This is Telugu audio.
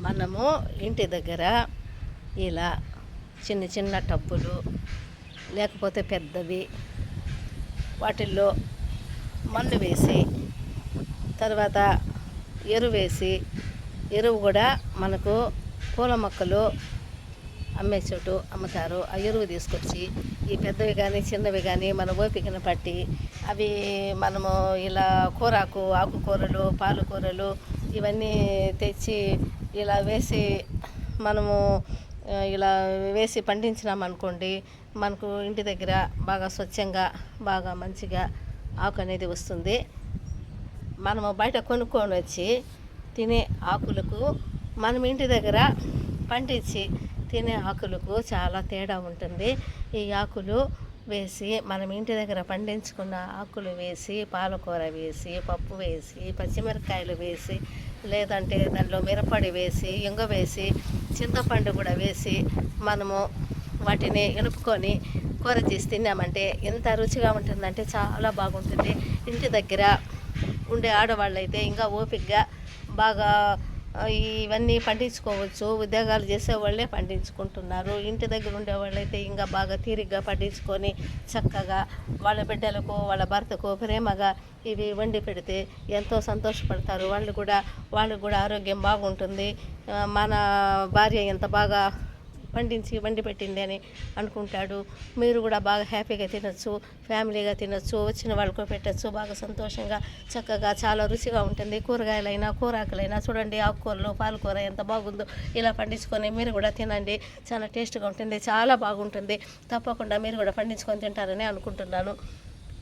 మనము ఇంటి దగ్గర ఇలా చిన్న చిన్న టబ్బులు లేకపోతే పెద్దవి వాటిల్లో మన్ను వేసి తర్వాత ఎరువు కూడా మనకు పూల మొక్కలు అమ్మే చోటు అమ్ముతారు. ఆ ఎరువు తీసుకొచ్చి ఈ పెద్దవి కానీ చిన్నవి కానీ మన ఓపికను పట్టి అవి మనము ఇలా ఆకుకూరలు పాలకూరలు ఇవన్నీ తెచ్చి ఇలా వేసి మనము ఇలా వేసి పండించినామనుకోండి, మనకు ఇంటి దగ్గర బాగా స్వచ్ఛంగా బాగా మంచిగా ఆకు అనేది వస్తుంది. మనము బయట కొనుక్కొని వచ్చి తినే ఆకులకు మనం ఇంటి దగ్గర పండించి తినే ఆకులకు చాలా తేడా ఉంటుంది. ఈ ఆకులు వేసి మనం ఇంటి దగ్గర పండించుకున్న ఆకులు వేసి పాలకూర వేసి పప్పు వేసి పచ్చిమిరపకాయలు వేసి లేదంటే దానిలో మిరపొడి వేసి ఇంగ వేసి చింతపండు కూడా వేసి మనము వాటిని ఎనుపుకొని కూర చేసి తిన్నామంటే ఎంత రుచిగా ఉంటుందంటే చాలా బాగుంటుంది. ఇంటి దగ్గర ఉండే ఆడవాళ్ళైతే ఇంకా ఓపికగా బాగా ఇవన్నీ పండించుకోవచ్చు. ఉద్యోగాలు చేసేవాళ్ళే పండించుకుంటున్నారు. ఇంటి దగ్గర ఉండేవాళ్ళైతే ఇంకా బాగా తీరిగ్గా పండించుకొని చక్కగా వాళ్ళ బిడ్డలకు వాళ్ళ భర్తకు ప్రేమగా ఇవి వండి పెడితే ఎంతో సంతోషపడతారు. వాళ్ళకు కూడా ఆరోగ్యం బాగుంటుంది. మన భార్య ఎంత బాగా పండించి వండి పెట్టింది అని అనుకుంటాడు. మీరు కూడా బాగా హ్యాపీగా తినచ్చు, ఫ్యామిలీగా తినచ్చు, వచ్చిన వాళ్ళకు పెట్టచ్చు. బాగా సంతోషంగా చక్కగా చాలా రుచిగా ఉంటుంది. కూరగాయలైనా కూరాకులైనా చూడండి, ఆకుకూరలు పాలకూర ఎంత బాగుందో. ఇలా పండించుకొని మీరు కూడా తినండి. చాలా టేస్ట్గా ఉంటుంది, చాలా బాగుంటుంది. తప్పకుండా మీరు కూడా పండించుకొని తింటారని అనుకుంటున్నాను.